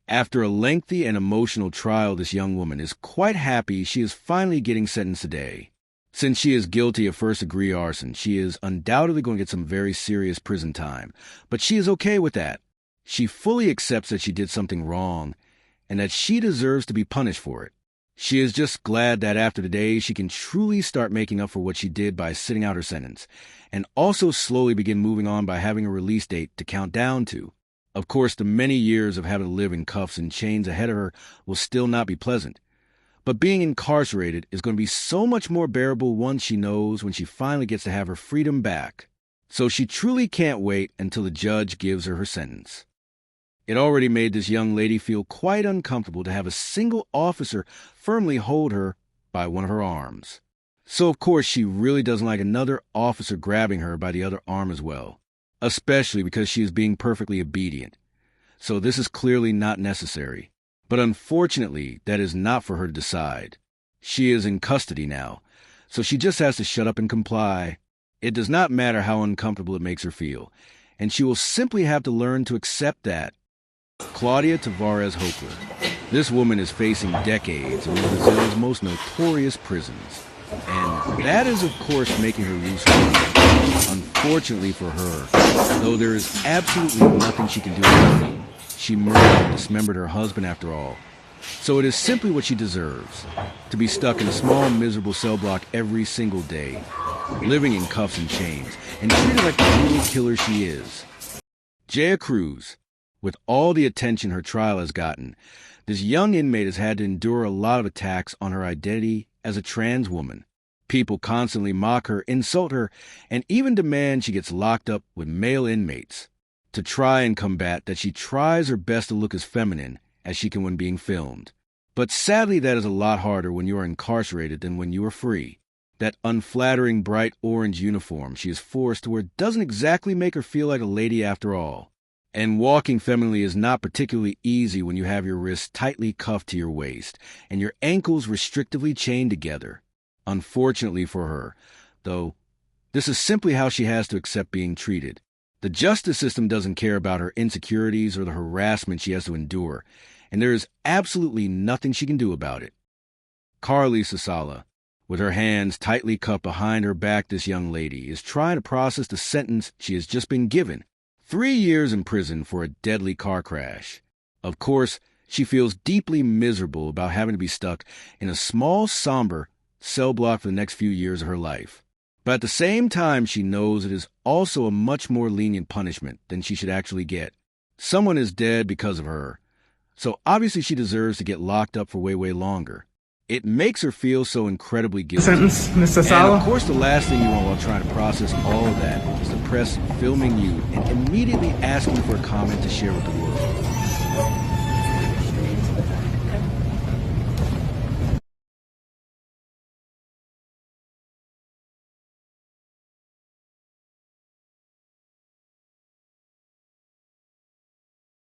After a lengthy and emotional trial, this young woman is quite happy she is finally getting sentenced today. Since she is guilty of first-degree arson, she is undoubtedly going to get some very serious prison time. But she is okay with that. She fully accepts that she did something wrong and that she deserves to be punished for it. She is just glad that after today she can truly start making up for what she did by sitting out her sentence, and also slowly begin moving on by having a release date to count down to. Of course, the many years of having to live in cuffs and chains ahead of her will still not be pleasant. But being incarcerated is going to be so much more bearable once she knows when she finally gets to have her freedom back. So she truly can't wait until the judge gives her sentence. It already made this young lady feel quite uncomfortable to have a single officer firmly hold her by one of her arms. So of course she really doesn't like another officer grabbing her by the other arm as well, especially because she is being perfectly obedient. So this is clearly not necessary. But unfortunately, that is not for her to decide. She is in custody now, so she just has to shut up and comply. It does not matter how uncomfortable it makes her feel, and she will simply have to learn to accept that. Claudia Tavares Hochler. This woman is facing decades in one of Brazil's most notorious prisons, and that is, of course, making her lose her mind. Unfortunately for her, though there is absolutely nothing she can do about it, she murdered and dismembered her husband after all. So it is simply what she deserves, to be stuck in a small, miserable cell block every single day, living in cuffs and chains, and treated like the brutal killer she is. Jaya Cruz. With all the attention her trial has gotten, this young inmate has had to endure a lot of attacks on her identity as a trans woman. People constantly mock her, insult her, and even demand she gets locked up with male inmates to try and combat that she tries her best to look as feminine as she can when being filmed. But sadly, that is a lot harder when you are incarcerated than when you are free. That unflattering bright orange uniform she is forced to wear doesn't exactly make her feel like a lady after all. And walking femininely is not particularly easy when you have your wrists tightly cuffed to your waist and your ankles restrictively chained together. Unfortunately for her, though, this is simply how she has to accept being treated. The justice system doesn't care about her insecurities or the harassment she has to endure, and there is absolutely nothing she can do about it. Carly Sasala, with her hands tightly cupped behind her back, this young lady is trying to process the sentence she has just been given. 3 years in prison for a deadly car crash. Of course, she feels deeply miserable about having to be stuck in a small, somber cell block for the next few years of her life. But at the same time, she knows it is also a much more lenient punishment than she should actually get. Someone is dead because of her, so obviously she deserves to get locked up for way, way longer. It makes her feel so incredibly guilty. Sentence, Mr. Sala. And of course, the last thing you want while trying to process all of that is the press filming you and immediately asking for a comment to share with the world.